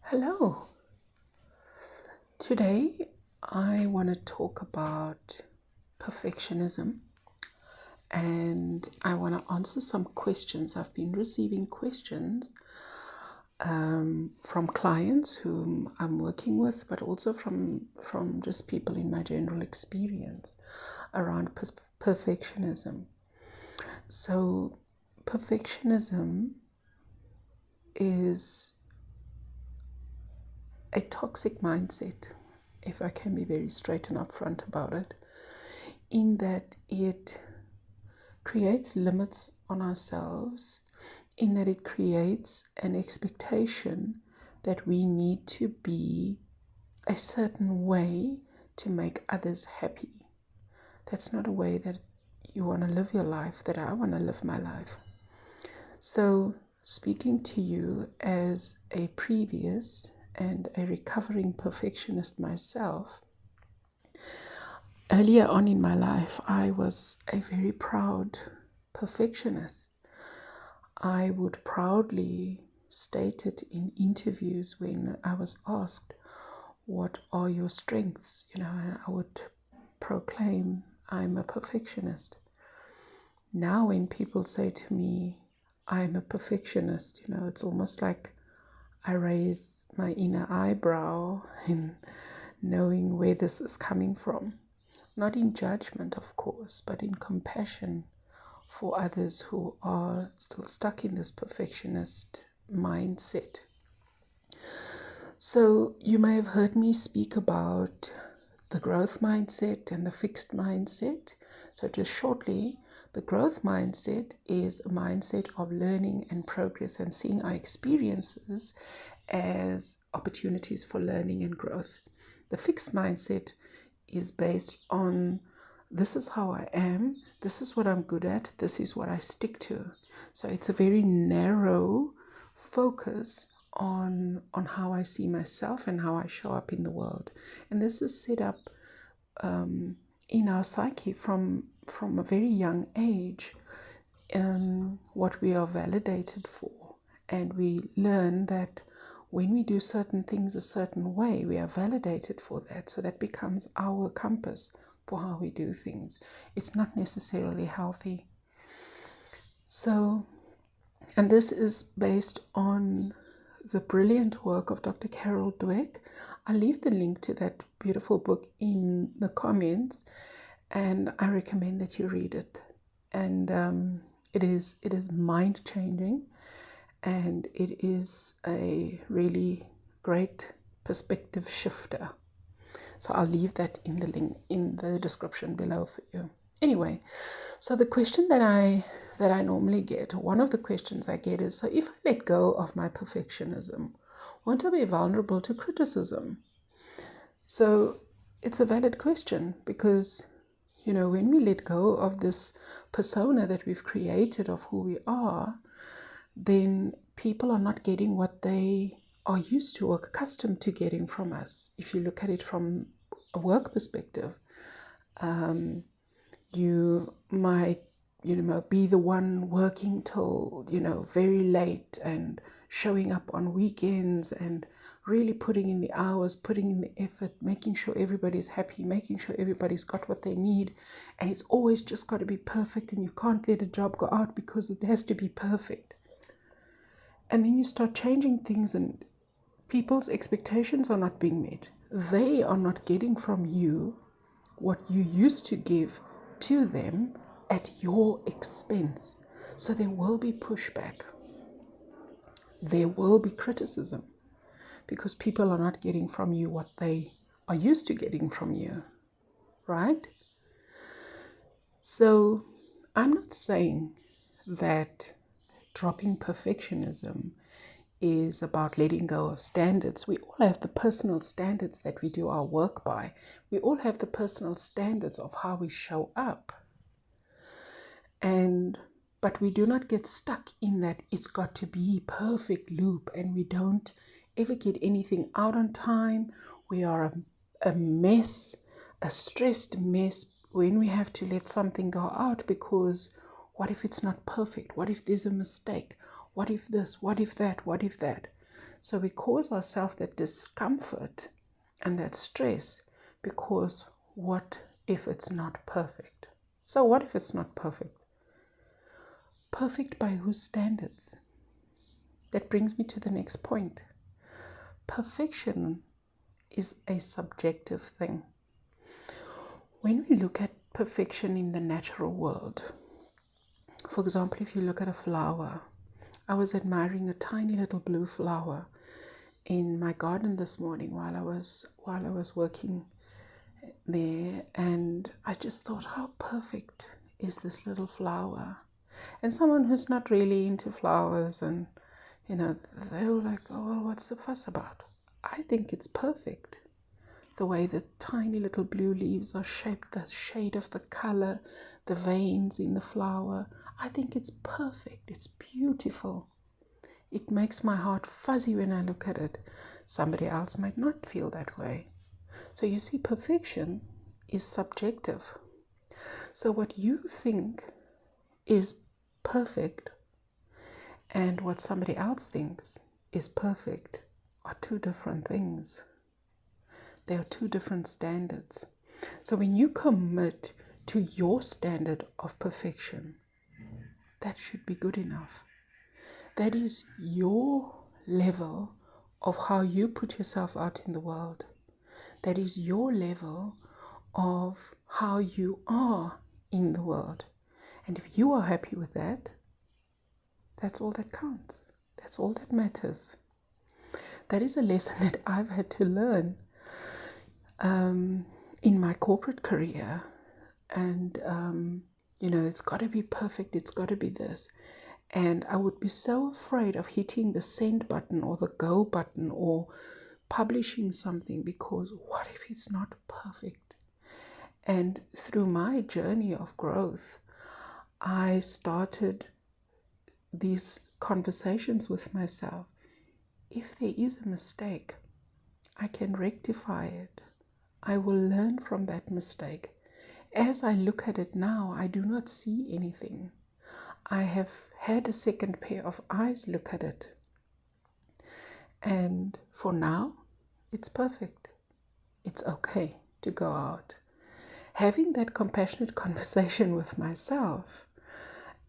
Hello. Today I want to talk about perfectionism and I want to answer some questions. I've been receiving questions from clients whom I'm working with, but also from just people in my general experience around perfectionism. So perfectionism is a toxic mindset, if I can be very straight and upfront about it, in that it creates limits on ourselves, in that it creates an expectation that we need to be a certain way to make others happy. That's not a way that you want to live your life, that I want to live my life. So, speaking to you as a previous and a recovering perfectionist myself, earlier on in my life, I was a very proud perfectionist. I would proudly state it in interviews when I was asked, "What are your strengths?" And I would proclaim, "I'm a perfectionist." Now, when people say to me, "I'm a perfectionist," it's almost like I raise my inner eyebrow in knowing where this is coming from. Not in judgment, of course, but in compassion for others who are still stuck in this perfectionist mindset. So you may have heard me speak about the growth mindset and the fixed mindset. So just shortly, the growth mindset is a mindset of learning and progress and seeing our experiences as opportunities for learning and growth. The fixed mindset is based on, this is how I am, this is what I'm good at, this is what I stick to. So it's a very narrow focus on how I see myself and how I show up in the world. And this is set up in our psyche from a very young age, what we are validated for. And we learn that when we do certain things a certain way, we are validated for that. So that becomes our compass for how we do things. It's not necessarily healthy. So, and this is based on the brilliant work of Dr. Dweck. I'll leave the link to that beautiful book in the comments, and I recommend that you read it. And it is mind-changing, and it is a really great perspective shifter. So I'll leave that in the link in the description below for you. Anyway, so the question that I normally get, one of the questions I get is, so if I let go of my perfectionism, won't I be vulnerable to criticism? So it's a valid question because, when we let go of this persona that we've created of who we are, then people are not getting what they are used to or accustomed to getting from us. If you look at it from a work perspective, you might, be the one working till, very late and showing up on weekends and really putting in the hours, putting in the effort, making sure everybody's happy, making sure everybody's got what they need. And it's always just got to be perfect, and you can't let a job go out because it has to be perfect. And then you start changing things and people's expectations are not being met. They are not getting from you what you used to give to them at your expense. So there will be pushback. There will be criticism because people are not getting from you what they are used to getting from you, right? So I'm not saying that dropping perfectionism is about letting go of standards. We all have the personal standards that we do our work by. We all have the personal standards of how we show up. But we do not get stuck in that it's got to be perfect loop, and we don't ever get anything out on time. We are a mess, a stressed mess when we have to let something go out because what if it's not perfect? What if there's a mistake? What if this? What if that? What if that? So we cause ourselves that discomfort and that stress because what if it's not perfect? So what if it's not perfect? Perfect by whose standards? That brings me to the next point. Perfection is a subjective thing. When we look at perfection in the natural world, for example, if you look at a flower, I was admiring a tiny little blue flower in my garden this morning while I was working there, and I just thought, how perfect is this little flower? And someone who's not really into flowers, and they were like, oh well, what's the fuss about? I think it's perfect. The way the tiny little blue leaves are shaped, the shade of the color, the veins in the flower. I think it's perfect. It's beautiful. It makes my heart fuzzy when I look at it. Somebody else might not feel that way. So you see, perfection is subjective. So what you think is perfect and what somebody else thinks is perfect are two different things. There are two different standards. So when you commit to your standard of perfection, that should be good enough. That is your level of how you put yourself out in the world. That is your level of how you are in the world. And if you are happy with that, that's all that counts. That's all that matters. That is a lesson that I've had to learn in my corporate career. And, it's got to be perfect. It's got to be this. And I would be so afraid of hitting the send button or the go button or publishing something, because what if it's not perfect? And through my journey of growth, I started these conversations with myself. If there is a mistake, I can rectify it. I will learn from that mistake. As I look at it now, I do not see anything. I have had a second pair of eyes look at it. And for now, it's perfect. It's okay to go out. Having that compassionate conversation with myself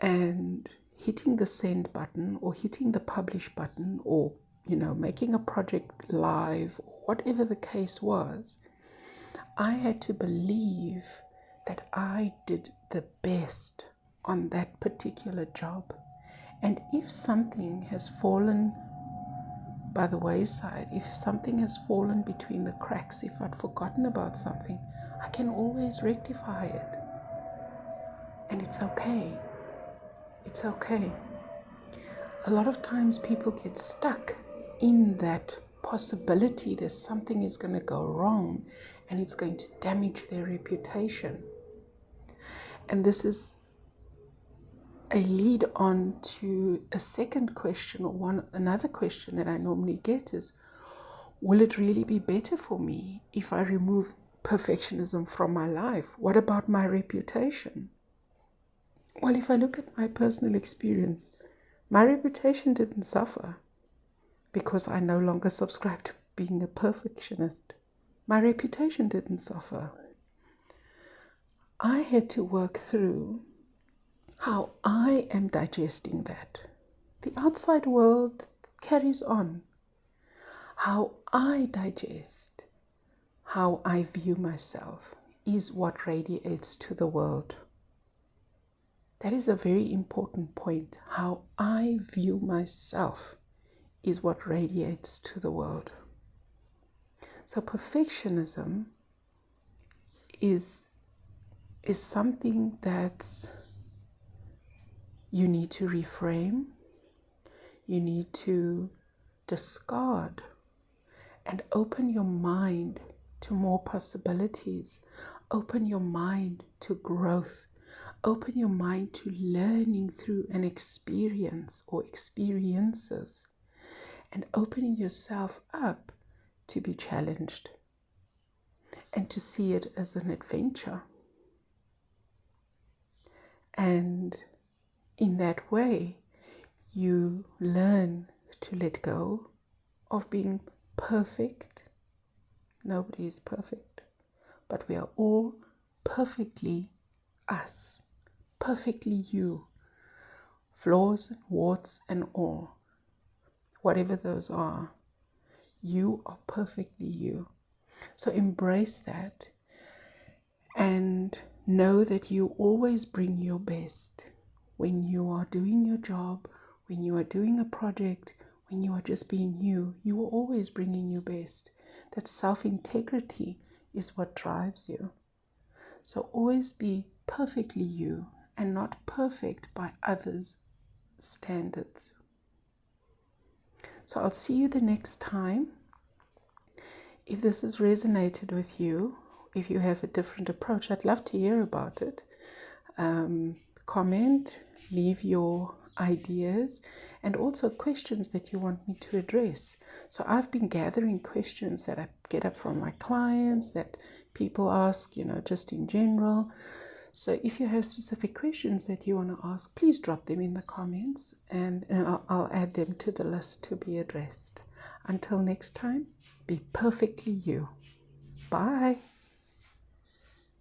and hitting the send button or hitting the publish button or, making a project live, whatever the case was, I had to believe that I did the best on that particular job. And if something has fallen by the wayside, if something has fallen between the cracks, if I'd forgotten about something, I can always rectify it. And it's okay. It's okay. A lot of times people get stuck in that possibility that something is going to go wrong and it's going to damage their reputation. And this is a lead on to a second question, or another question that I normally get is, will it really be better for me if I remove perfectionism from my life? What about my reputation? Well, if I look at my personal experience, my reputation didn't suffer because I no longer subscribe to being a perfectionist. My reputation didn't suffer. I had to work through how I am digesting that. The outside world carries on. How I digest, how I view myself is what radiates to the world. That is a very important point. How I view myself is what radiates to the world. So perfectionism is something that you need to reframe, you need to discard and open your mind to more possibilities. Open your mind to growth. Open your mind to learning through an experience or experiences, and opening yourself up to be challenged and to see it as an adventure. And in that way, you learn to let go of being perfect. Nobody is perfect, but we are all perfectly us, perfectly you, flaws, warts, and all. Whatever those are, you are perfectly you. So embrace that and know that you always bring your best when you are doing your job, when you are doing a project, when you are just being you. You are always bringing your best. That self-integrity is what drives you. So always be perfectly you and not perfect by others' standards. So I'll see you the next time. If this has resonated with you, if you have a different approach, I'd love to hear about it. Comment, leave your ideas, and also questions that you want me to address. So I've been gathering questions that I get up from my clients, that people ask, just in general. So if you have specific questions that you want to ask, please drop them in the comments, and I'll add them to the list to be addressed. Until next time, be perfectly you. Bye.